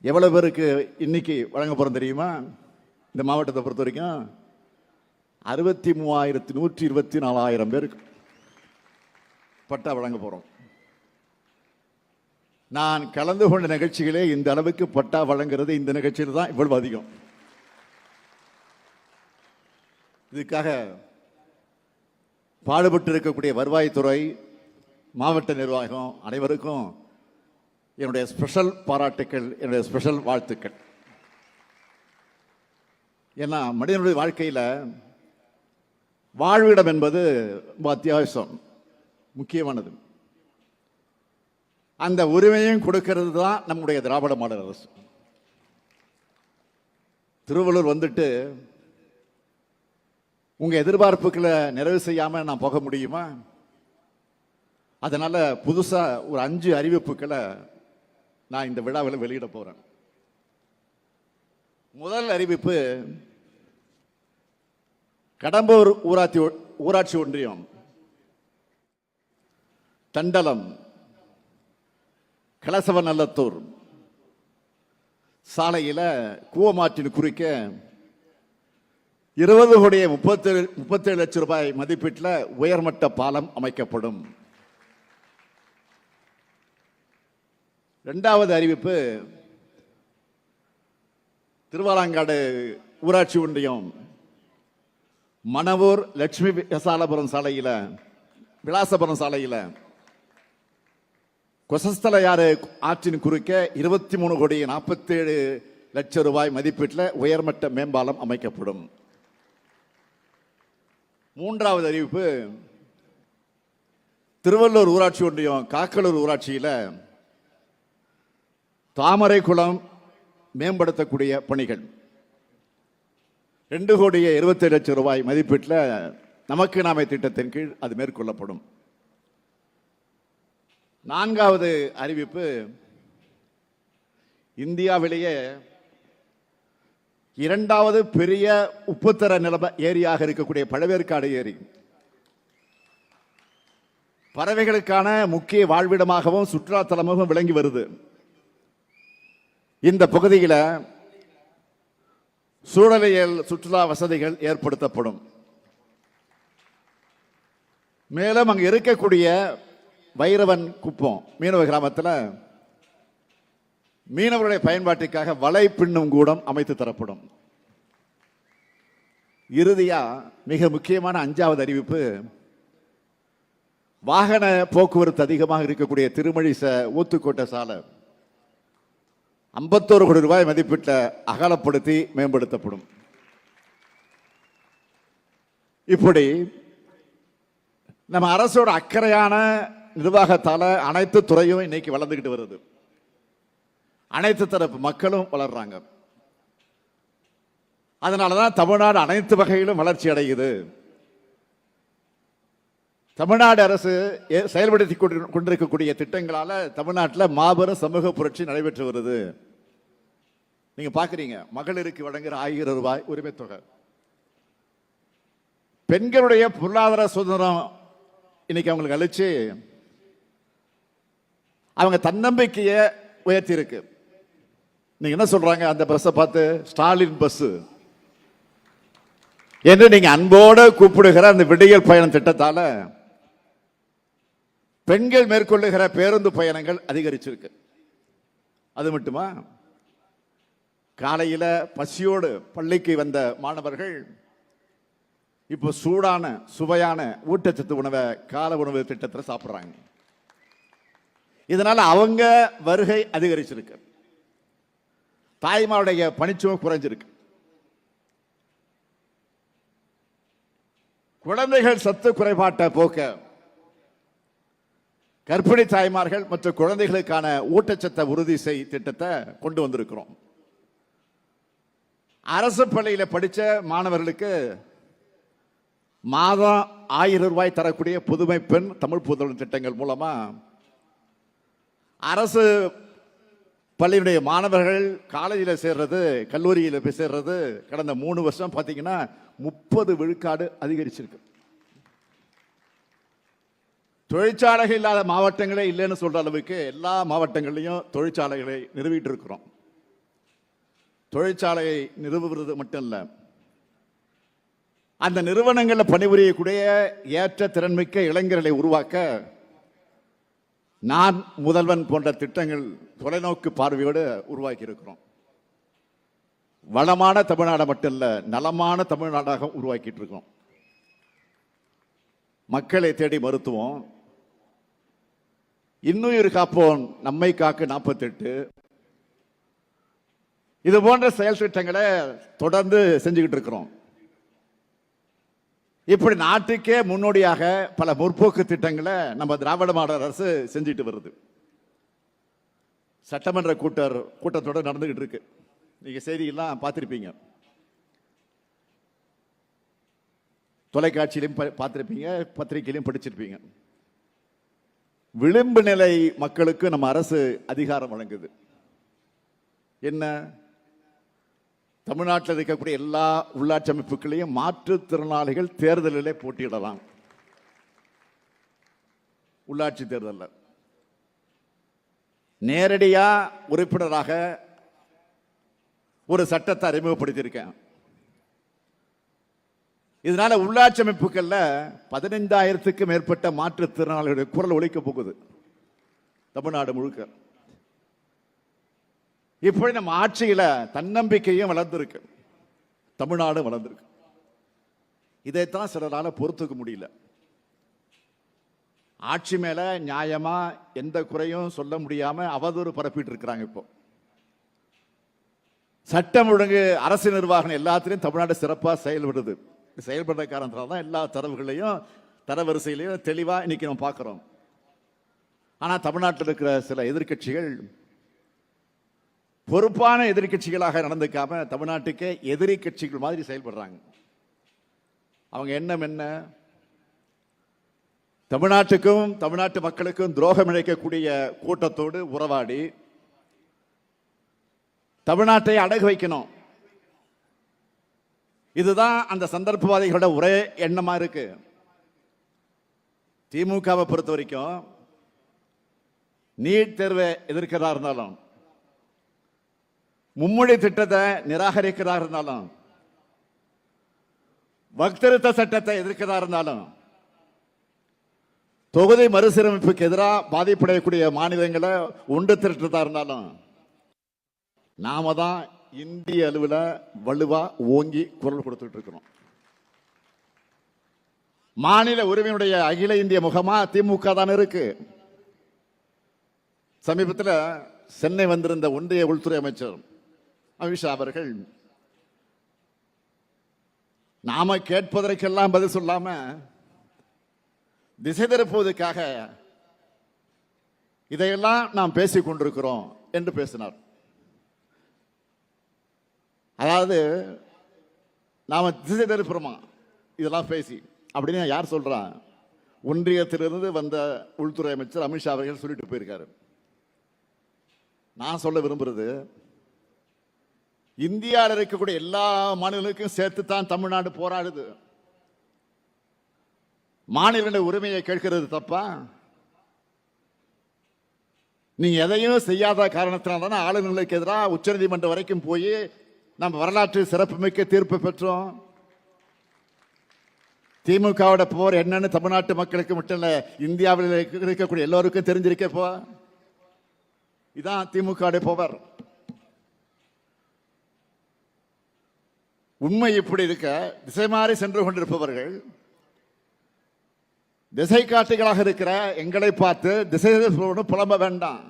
எவ்வளவு பேருக்கு இன்னைக்கு வழங்க போறோம் தெரியுமா? இந்த மாவட்டத்தை பொறுத்த வரைக்கும் 63,124 பேருக்கு பட்டா வழங்க போறோம். நான் கலந்து கொண்ட நிகழ்ச்சிகளே இந்த அளவுக்கு பட்டா வழங்குறது இந்த நிகழ்ச்சியில் தான் இவ்வளவு அதிகம். இதுக்காக பாடுபட்டு இருக்கக்கூடிய வருவாய்த்துறை, மாவட்ட நிர்வாகம் அனைவருக்கும் என்னுடைய ஸ்பெஷல் பாராட்டுக்கள், என்னுடைய ஸ்பெஷல் வாழ்த்துக்கள். ஏன்னா மனிதனுடைய வாழ்க்கையில் வாழ்விடம் என்பது ரொம்ப அத்தியாவசியம், முக்கியமானது. அந்த உரிமையும் கொடுக்கிறது தான் நம்முடைய திராவிட மாடல் அரசு. திருவள்ளூர் வந்துட்டு உங்க எதிர்பார்ப்புகளை நிறைவு செய்யாம நான் போக முடியுமா? அதனால புதுசா ஒரு 5 அறிவிப்புகளை நான் இந்த விழாவில் வெளியிட போறேன். முதல் அறிவிப்பு, கடம்பூர் ஊராட்சி ஒன்றியம் தண்டலம் கலசவநல்லத்தூர் சாலையில் கூவமாற்றின் குறுக்க 20,37 லட்சம் ரூபாய் மதிப்பீட்டில் உயர்மட்ட பாலம் அமைக்கப்படும். இரண்டாவது அறிவிப்பு, திருவாலாங்காடு ஊராட்சி ஒன்றியம் மணவூர் லட்சுமி விலாசபுரம் சாலையில் கொசஸ்தலையாறு ஆற்றின் குறுக்க 23,47 லட்சம் ரூபாய் மதிப்பீட்டில் உயர்மட்ட மேம்பாலம் அமைக்கப்படும். மூன்றாவது அறிவிப்பு, திருவள்ளூர் ஊராட்சி ஒன்றியம் காக்கலூர் ஊராட்சியில் தாமரை குளம் மேம்படுத்தக்கூடிய பணிகள் 2,27 லட்சம் ரூபாய் மதிப்பீட்டில் நமக்கு நாமே திட்டத்தின் கீழ் அது மேற்கொள்ளப்படும். நான்காவது அறிவிப்பு, இந்தியாவிலேயே 2வது பெரிய உப்புத்தர நில ஏரியாக இருக்கக்கூடிய பழவேற்காடு ஏரி பறவைகளுக்கான முக்கிய வாழ்விடமாகவும் சுற்றுலாத்தலமாகவும் விளங்கி வருது. இந்த பகுதியில் சூழலியல் சுற்றுலா வசதிகள் ஏற்படுத்தப்படும். மேலும் அங்கு இருக்கக்கூடிய வைரவன் குப்பம் மீனவ கிராமத்தில் மீனவர்களுடைய பயன்பாட்டிற்காக வலை பின்னும் கூடம் அமைத்து தரப்படும். இறுதியா மிக முக்கியமான 5வது அறிவிப்பு, வாகன போக்குவரத்து அதிகமாக இருக்கக்கூடிய திருமழிச ஊத்துக்கோட்டை சாலை 51 கோடி ரூபாய் மதிப்பீட்ட அகலப்படுத்தி மேம்படுத்தப்படும். இப்படி நம்ம அரசோட அக்கறையான நிர்வாகத்தால அனைத்து துறையும் இன்னைக்கு வளர்ந்துகிட்டு வருது. அனைத்து தரப்பு மக்களும் வளர்றாங்க. அதனாலதான் தமிழ்நாடு அனைத்து வகையிலும் வளர்ச்சி அடையுது. தமிழ்நாடு அரசு செயல்படுத்தி கொண்டிருக்கக்கூடிய திட்டங்களால தமிழ்நாட்டில் மாபெரும் சமூக புரட்சி நடைபெற்று வருது. நீங்க பாக்குறீங்க, மகளிருக்கு வழங்குற 1000 ரூபாய் உரிமை தொகை, பெண்களுடைய பொருளாதார சுதந்திரம் இன்னைக்கு அவங்களுக்கு அளிச்சு அவங்க தன்னம்பிக்கையை உயர்த்தி இருக்கு. நீங்க என்ன சொல்றாங்க, அந்த பஸ்ஸை பார்த்து ஸ்டாலின் பஸ் என்று நீங்க அன்போடு கூப்பிடுகிற அந்த விடியல் பயணம் திட்டத்தால பெண்கள் மேற்கொள்ளுகிற பேருந்து பயணங்கள் அதிகரிச்சிருக்கு. அது மட்டுமா, காலையில பசியோடு பள்ளிக்கு வந்த மாணவர்கள் இப்போ சூடான சுவையான ஊட்டச்சத்து உணவை கால உணவு திட்டத்தில் சாப்பிட்றாங்க. இதனால அவங்க வருகை அதிகரிச்சிருக்கு, தாய்மாருடைய பணிச்சுமை குறைஞ்சிருக்கு. குழந்தைகள் சத்து குறைபாட்டை போக்க கர்ப்பிணி தாய்மார்கள் மற்றும் குழந்தைகளுக்கான ஊட்டச்சத்தை உறுதி செய் திட்டத்தை கொண்டு வந்திருக்கிறோம். அரசு பள்ளியில் படித்த மாணவர்களுக்கு மாதம் 1000 ரூபாய் தரக்கூடிய புதுமை பெண் தமிழ் புதல்வன் திட்டங்கள் மூலமா அரசு பள்ளியுடைய மாணவர்கள் காலேஜில் சேர்றது, கல்லூரியில் போய் சேர்றது கடந்த 3 வருஷம் பார்த்தீங்கன்னா 30 விழுக்காடு அதிகரிச்சிருக்கு. தொழிற்சாலைகள் இல்லாத மாவட்டங்களே இல்லைன்னு சொல்ற அளவுக்கு எல்லா மாவட்டங்களையும் தொழிற்சாலைகளை நிறுவிட்டு இருக்கிறோம். தொழிற்சாலையை நிறுவுவது மட்டும் இல்ல, அந்த நிறுவனங்களில் பணிபுரியக்கூடிய ஏற்ற திறன்மிக்க இளைஞர்களை உருவாக்க நான் முதல்வன் போன்ற திட்டங்கள் தொலைநோக்கு பார்வையோடு உருவாக்கி இருக்கிறோம். வளமான தமிழ்நாடு மட்டும் இல்ல, நலமான தமிழ்நாடாக உருவாக்கிட்டு இருக்கோம். மக்களை தேடி மருத்துவம், இன்னுயிர் காப்போம் நம்மை காக்க 48, இது போன்ற செயல் திட்டங்களை தொடர்ந்து செஞ்சுக்கிட்டு இருக்கிறோம். இப்படி நாட்டுக்கே முன்னோடியாக பல முற்போக்கு திட்டங்களை நம்ம திராவிட மாடல் அரசு செஞ்சுட்டு வருது. சட்டமன்ற கூட்டத்தோடு நடந்துகிட்டு இருக்கு. நீங்க செய்தியெல்லாம் பார்த்திருப்பீங்க, தொலைக்காட்சியிலும் பார்த்திருப்பீங்க, பத்திரிகையிலும் படிச்சிருப்பீங்க. விளிம்பு நிலை மக்களுக்கு நம்ம அரசு அதிகாரம் வழங்குது. என்ன? தமிழ்நாட்டில் இருக்கக்கூடிய எல்லா உள்ளாட்சி அமைப்புகளையும் மாற்றுத்திறனாளிகள் தேர்தலிலே போட்டியிடலாம். உள்ளாட்சி தேர்தலில் நேரடியா உறுப்பினராக ஒரு சட்டத்தை அறிமுகப்படுத்தியிருக்கேன். இதனால உள்ளாட்சி அமைப்புகள்ல 15,000க்கும் மேற்பட்ட மாற்றுத்திறனாளிகளுடைய குரல் ஒலிக்க போகுது தமிழ்நாடு முழுக்க. இப்படி நம்ம ஆட்சியில தன்னம்பிக்கையும் வளர்ந்திருக்கு, தமிழ்நாடு வளர்ந்திருக்கு. இதைத்தான் சிலரால பொறுத்துக்க முடியல. ஆட்சி மேல நியாயமா எந்த குறையும் சொல்ல முடியாம அவதூறு பரப்பிட்டு இருக்கிறாங்க. இப்போ சட்டம் ஒழுங்கு, அரசு நிர்வாகம் எல்லாத்திலையும் தமிழ்நாடு சிறப்பாக செயல்படுது. செயல்படுற காரணத்தால் தான் எல்லா தரவுகளையும் தரவரிசையிலையும் தெளிவா இன்னைக்கு நம்ம பார்க்கிறோம். ஆனா தமிழ்நாட்டில் இருக்கிற சில எதிர்கட்சிகள் பொறுப்பான எதிர்கட்சிகளாக நடந்துக்காம தமிழ்நாட்டுக்கே எதிரி கட்சிகள் மாதிரி செயல்படுறாங்க. அவங்க எண்ணம் என்ன? தமிழ்நாட்டுக்கும் தமிழ்நாட்டு மக்களுக்கும் துரோகம் இழைக்கக்கூடிய கூட்டத்தோடு உறவாடி தமிழ்நாட்டை அடகு வைக்கணும். இதுதான் அந்த சந்தர்ப்பவாதிகளோட ஒரே எண்ணமா இருக்கு. திமுகவை பொறுத்த வரைக்கும் நீட் தேர்வை எதிர்க்கிறதா இருந்தாலும், மும்மொழி திட்டத்தை நிராகரிக்கிறதா இருந்தாலும், வக்திருத்த சட்டத்தை எதிர்க்கிறதா இருந்தாலும், தொகுதி மறுசீரமைப்புக்கு எதிராக பாதிப்படையக்கூடிய மாநிலங்களை ஒன்று திரட்டதா இருந்தாலும், நாம தான் இந்திய அளவில் வலுவா ஓங்கி குரல் கொடுத்துட்டு இருக்கிறோம். மாநில உரிமையுடைய அகில இந்திய முகமா திமுக தான் இருக்கு. சமீபத்தில் சென்னை வந்திருந்த ஒன்றிய உள்துறை அமைச்சர் அமித்ஷா அவர்கள் நாம கேட்பதற்கெல்லாம் பதில் சொல்லாம திசை திருப்புவதற்காக இதையெல்லாம் நாம் பேசிக் கொண்டிருக்கிறோம் என்று பேசினார். அதாவது நாம திசை திருப்புறோமா இதெல்லாம் பேசி அப்படின்னு யார் சொல்றா? ஒன்றியத்திலிருந்து வந்த உள்துறை அமைச்சர் அமித்ஷா அவர்கள் சொல்லிட்டு போயிருக்காரு. நான் சொல்ல விரும்புறது, இந்தியாவில் இருக்கக்கூடிய எல்லா மாநிலங்களுக்கும் சேர்த்து தான் தமிழ்நாடு போராடுது. மாநில உரிமையை கேட்கிறது தப்பா? நீங்க எதையும் செய்யாத காரணத்தினால்தானே ஆளுநர்களுக்கு எதிராக உச்சநீதிமன்றம் வரைக்கும் போய் நம்ம வரலாற்று சிறப்புமிக்க தீர்ப்பு பெற்றோம். திமுகவோட போர் என்னன்னு தமிழ்நாட்டு மக்களுக்கு மட்டும் இல்ல, இந்தியாவில் இருக்கக்கூடிய எல்லோருக்கும் தெரிஞ்சிருக்கப்போ இதான் திமுக போவர். உண்மை இப்படி இருக்க திசை மாறி சென்று கொண்டிருப்பவர்கள் திசை காட்டிகளாக இருக்கிற எங்களை பார்த்து திசை புலம்ப வேண்டாம்.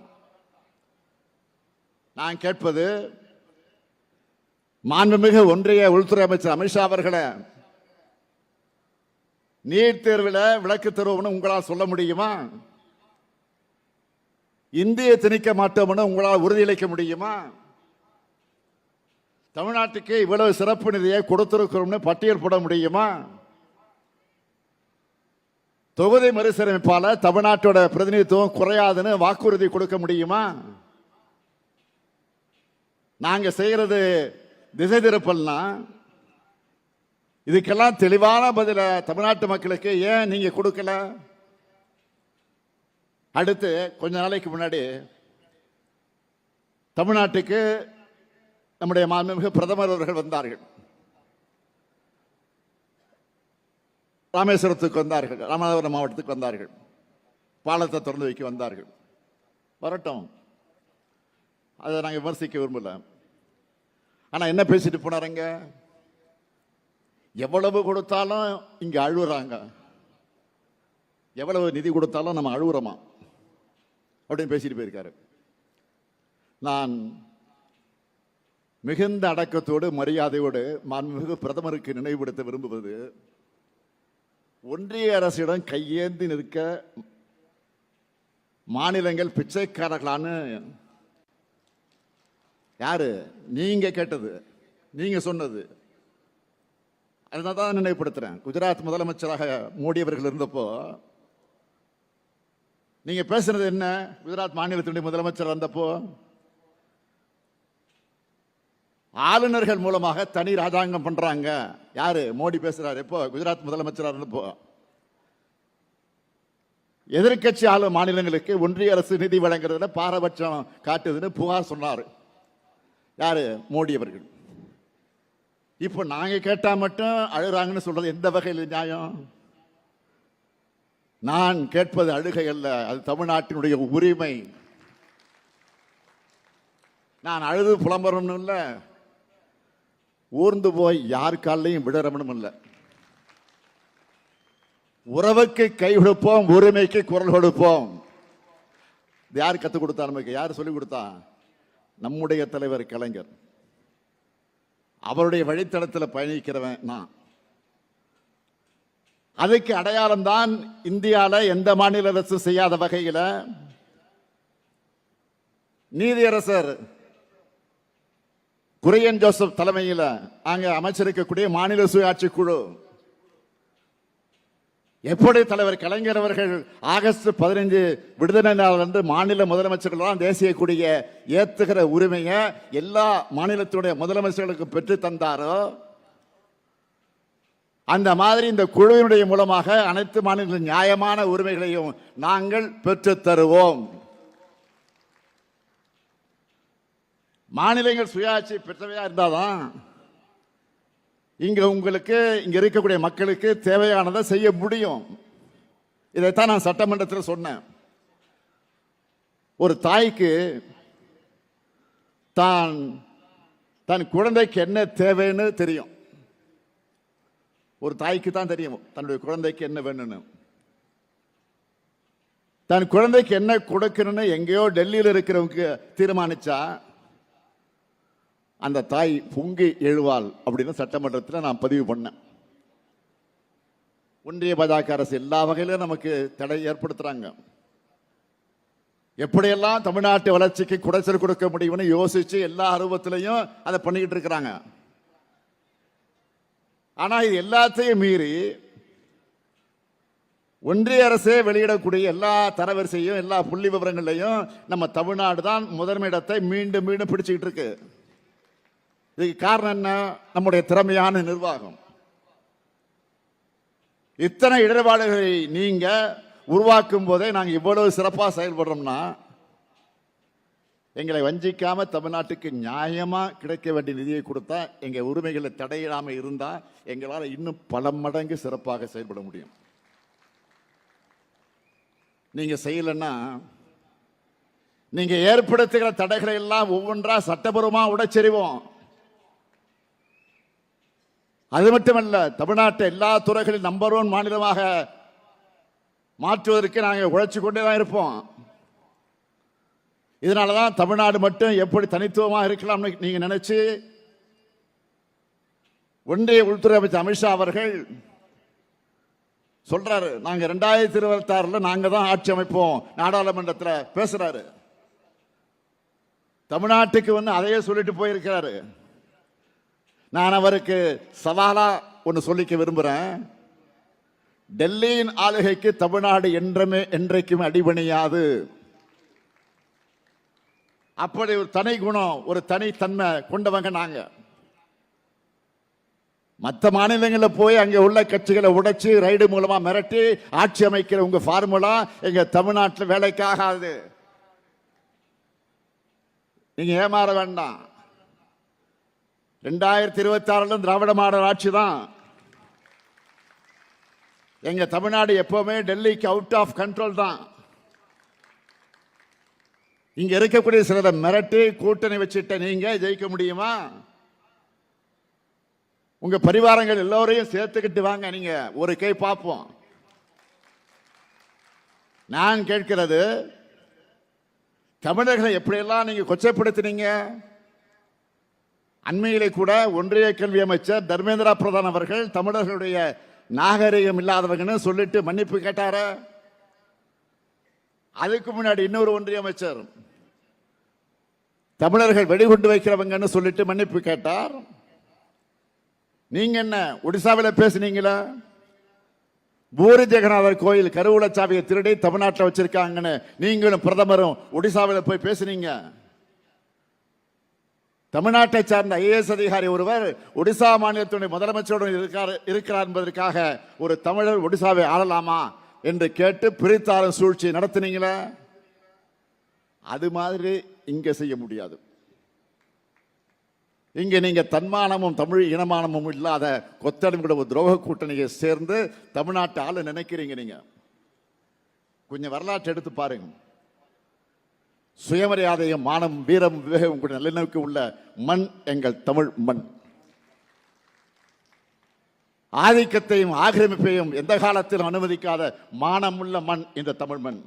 நான் கேட்பது, மாண்புமிகு ஒன்றிய உள்துறை அமைச்சர் அமித்ஷா அவர்களை நீட் தேர்வில் விளக்கு தருவோம்னு உங்களால் சொல்ல முடியுமா? இந்திய திணிக்க மாட்டோம்னு உங்களால் உறுதியளிக்க முடியுமா? தமிழ்நாட்டுக்கு இவ்வளவு சிறப்பு நிதியை கொடுத்திருக்கிறோம்னு பட்டியல் போட முடியுமா? தொகுதி மறுசீரமைப்பால தமிழ்நாட்டோட பிரதிநிதித்துவம் குறையாதுன்னு வாக்குறுதி கொடுக்க முடியுமா? நாங்க செய்யறது திசை திருப்பல்னா இதுக்கெல்லாம் தெளிவான பதில தமிழ்நாட்டு மக்களுக்கு ஏன் நீங்க கொடுக்கல? அடுத்து கொஞ்ச நாளைக்கு முன்னாடி தமிழ்நாட்டுக்கு நம்முடைய மாண்புமிகு பிரதமர் அவர்கள் வந்தார்கள், ராமேஸ்வரத்துக்கு வந்தார்கள், ராமநாதபுரம் மாவட்டத்துக்கு வந்தார்கள், பாலத்தை திறந்து வைக்க வந்தார்கள். வரட்டும், அதை நாங்கள் விமர்சிக்க விரும்பல. ஆனால் என்ன பேசிட்டு போனாருங்க, எவ்வளவு கொடுத்தாலும் இங்கே அழுகுறாங்க, எவ்வளவு நிதி கொடுத்தாலும் நம்ம அழுகுறோமா அப்படின்னு பேசிட்டு போயிருக்காரு. நான் மிகுந்த அடக்கத்தோடு மரியாதையோடு மாண்புமிகு பிரதமருக்கு நினைவுபடுத்த விரும்புவது, ஒன்றிய அரசிடம் கையேந்தி நிற்க மாநிலங்கள் பிச்சைக்காரர்களான்னு யாரு நீங்க கேட்டது, நீங்க சொன்னது. அதனால தான் நினைவுபடுத்துறேன். குஜராத் முதலமைச்சராக மோடி அவர்கள் இருந்தப்போ நீங்க பேசுனது என்ன? குஜராத் மாநிலத்தினுடைய முதலமைச்சர் வந்தப்போ ஆளுநர்கள் மூலமாக தனி ராஜாங்கம் பண்றாங்க. யாரு? மோடி பேசுறாரு. எப்போ? குஜராத் முதலமைச்சராக இருந்தப்போ. எதிர்கட்சி ஆளும் மாநிலங்களுக்கு ஒன்றிய அரசு நிதி வழங்குறதுல பாரபட்சம் காட்டுதுன்னு புகார் சொன்னார். யாரு? மோடி அவர்கள். இப்போ நாங்க கேட்டா மட்டும் அழுறாங்கன்னு சொல்றது எந்த வகையில் நியாயம்? நான் கேட்பது அழுகை அல்ல, அது தமிழ்நாட்டினுடைய உரிமை. நான் அழுது புலம்பரணும் இல்ல, ஊர்ந்து போய் யார் காலையும் விடறமனும் இல்லை. உறவுக்கு கை கொடுப்போம், உரிமைக்கு குரல் கொடுப்போம். யார் கற்றுக் கொடுத்தா? நமக்கு யார் சொல்லிக் கொடுத்தா? நம்முடைய தலைவர் கலைஞர். அவருடைய வழித்தடத்தில் பயணிக்கிறவன் நான். அதுக்கு அடையாளம் தான் இந்தியாவில் எந்த மாநில அரசு செய்யாத வகையில் நீதியரசர் குரியன் ஜோசப் தலைமையில் அங்க அமைச்சிருக்கக்கூடிய மாநில சுயாட்சி குழு, எப்படி தலைவர் கலைஞர் அவர்கள் ஆகஸ்ட் 15 விடுதலை நாள் அன்று மாநில முதலமைச்சர்கள் தேசிய கொடியை ஏத்துகிற உரிமையை எல்லா மாநிலத்துடைய முதலமைச்சர்களுக்கு பெற்று தந்தாரோ, அந்த மாதிரி இந்த குழுவினுடைய மூலமாக அனைத்து மாநிலங்களின் நியாயமான உரிமைகளையும் நாங்கள் பெற்று தருவோம். மாநிலங்கள் சுயாட்சி பெற்றவையா இருந்தாதான் இங்க உங்களுக்கு இங்க இருக்கக்கூடிய மக்களுக்கு தேவையானதை செய்ய முடியும். இதைத்தான் நான் சட்டமன்றத்தில் சொன்னேன். ஒரு தாய்க்கு தன் குழந்தைக்கு என்ன தேவைன்னு தெரியும். ஒரு தாய்க்கு தான் தெரியும் தன்னுடைய குழந்தைக்கு என்ன வேணும்னு. தன் குழந்தைக்கு என்ன கொடுக்கணும்னு எங்கேயோ டெல்லியில் இருக்கிறவங்க தீர்மானிச்சா அந்த தாய் பொங்கி எழுவாள் அப்படின்னு சட்டமன்றத்தில் நான் பதிவு பண்ணேன். ஒன்றிய பாஜக அரசு எல்லா வகையிலும் நமக்கு தடை ஏற்படுத்துறாங்க. எப்படியெல்லாம் தமிழ்நாட்டு வளர்ச்சிக்கு குடைச்சல் கொடுக்க முடியும்னு யோசிச்சு எல்லா அருவத்திலையும் அதை பண்ணிக்கிட்டு இருக்கிறாங்க. ஆனா இது எல்லாத்தையும் மீறி ஒன்றிய அரசே வெளியிடக்கூடிய எல்லா தரவரிசையும் எல்லா புள்ளி விவரங்களையும் நம்ம தமிழ்நாடு தான் முதன்மை இடத்தை மீண்டும் மீண்டும் பிடிச்சுக்கிட்டு இருக்கு. இதுக்கு காரணம் என்ன? நம்முடைய திறமையான நிர்வாகம். இத்தனை இடர்பாடுகளை நீங்க உருவாக்கும் போதே நாங்க இவ்வளவு சிறப்பாக செயல்படுறோம்னா, எங்களை வஞ்சிக்காம தமிழ்நாட்டுக்கு நியாயமா கிடைக்க வேண்டிய நிதியை கொடுத்தா, எங்க உரிமைகளை தடையிடாம இருந்தா எங்களால் இன்னும் பல மடங்கு சிறப்பாக செயல்பட முடியும். நீங்க செய்யலன்னா நீங்க ஏற்படுத்துகிற தடைகளை எல்லாம் ஒவ்வொன்றா சட்டபூர்வமா உடைச்செறிவோம். அது மட்டுமல்ல, தமிழ்நாட்டை எல்லா துறைகளில் நம்பர் 1 மாநிலமாக மாற்றுவதற்கு நாங்கள் உழைச்சு கொண்டே தான் இருப்போம். இதனாலதான் தமிழ்நாடு மட்டும் எப்படி தனித்துவமா இருக்கலாம்னு நீங்க நினைச்சு ஒன்றிய உள்துறை அமைச்சர் அமித்ஷா அவர்கள் சொல்றாரு, நாங்க 2026 நாங்க தான் ஆட்சி அமைப்போம் நாடாளுமன்றத்தில் பேசுறாரு. தமிழ்நாட்டுக்கு அதையே சொல்லிட்டு போயிருக்கிறாரு. நான் அவருக்கு சவாலா ஒன்று சொல்லிக்க விரும்புறேன். டெல்லியின் ஆளுகைக்கு தமிழ்நாடு என்றைக்கும் அடிபணியாது. அப்படி ஒரு தனி குணம், ஒரு தனித்தன்மை கொண்டவங்க நாங்க. மற்ற மாநிலங்களில் போய் அங்கே உள்ள கட்சிகளை உடைச்சு ரைடு மூலமா மிரட்டி ஆட்சி அமைக்கிற உங்க ஃபார்முலா எங்க தமிழ்நாட்டில் வேலைக்காகாது. நீங்க ஏமாற வேண்டாம். 2026 திராவிட மாடல் ஆட்சி தான். எங்க தமிழ்நாடு எப்பவுமே டெல்லிக்கு அவுட் ஆஃப் கண்ட்ரோல் தான். இங்க இருக்கக்கூடிய சிலரை மிரட்டி கூட்டணி வச்சுட்ட நீங்க ஜெயிக்க முடியுமா? உங்க பரிவாரங்கள் எல்லோரையும் சேர்த்துக்கிட்டு வாங்க, நீங்க ஒரு கை பார்ப்போம். நான் கேட்கிறது, தமிழர்களை எப்படியெல்லாம் நீங்க கொச்சைப்படுத்தினீங்க. அண்மையிலே கூட ஒன்றிய கல்வி அமைச்சர் தர்மேந்திர பிரதான் அவர்கள் தமிழர்களுடைய நாகரிகம் இல்லாதவங்கன்னு சொல்லிட்டு மன்னிப்பு கேட்டார. அதுக்கு முன்னாடி இன்னொரு ஒன்றிய அமைச்சர் தமிழர்கள் வெடிகுண்டு வைக்கிறவங்கன்னு சொல்லிட்டு மன்னிப்பு கேட்டார். நீங்க என்ன ஒடிசாவில் பேசுனீங்களா? பூரி ஜெகநாதர் கோயில் கருவூலச்சாவியை திருடி தமிழ்நாட்டில் வச்சிருக்காங்கன்னு நீங்களும் பிரதமரும் ஒடிசாவில் போய் பேசுனீங்க. தமிழ்நாட்டை சார்ந்த ஐஏஎஸ் அதிகாரி ஒருவர் ஒடிசா மாநிலத்துடைய முதலமைச்சருடன் இருக்கிறார் என்பதற்காக ஒரு தமிழர் ஒடிசாவை ஆளலாமா என்று கேட்டு பிரித்தாளும் சூழ்ச்சி நடத்தினீங்களா? அது மாதிரி இங்க செய்ய முடியாது. இங்க நீங்க தன்மானமும் தமிழ் இனமானமும் இல்லாத கொத்தடிமை துரோக கூட்டணியை சேர்ந்து தமிழ்நாட்டு ஆளு நினைக்கிறீங்க. நீங்க கொஞ்சம் வரலாற்று எடுத்து பாருங்க. சுயமரியாதையும் மானம் வீரம் விவேகம் கூட நல்லிணக்கு உள்ள மண் எங்கள் தமிழ் மண். ஆதிக்கத்தையும் ஆக்கிரமிப்பையும் எந்த காலத்திலும் அனுமதிக்காத மானம் உள்ள மண் இந்த தமிழ் மண்.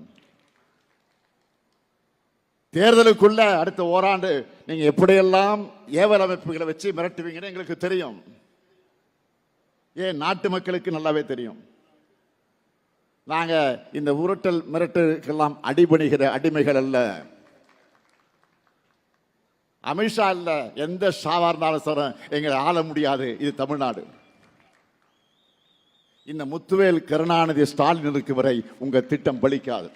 தேர்தலுக்குள்ள அடுத்த ஓராண்டு நீங்க எப்படியெல்லாம் ஏவல் அமைப்புகளை வச்சு மிரட்டுவீங்கன்னு எங்களுக்கு தெரியும். ஏன் நாட்டு மக்களுக்கு நல்லாவே தெரியும். நாங்க இந்த உருட்டல் மிரட்டலுக்கெல்லாம் அடிபணிகிற அடிமைகள் அல்ல. அமித்ஷா இல்ல, எந்த ஷாவா இருந்தாலும் சார் எங்களை ஆள முடியாது. இது தமிழ்நாடு. இந்த முத்துவேல் கருணாநிதி ஸ்டாலின் இருக்கும் வரை உங்க திட்டம் பலிக்காது.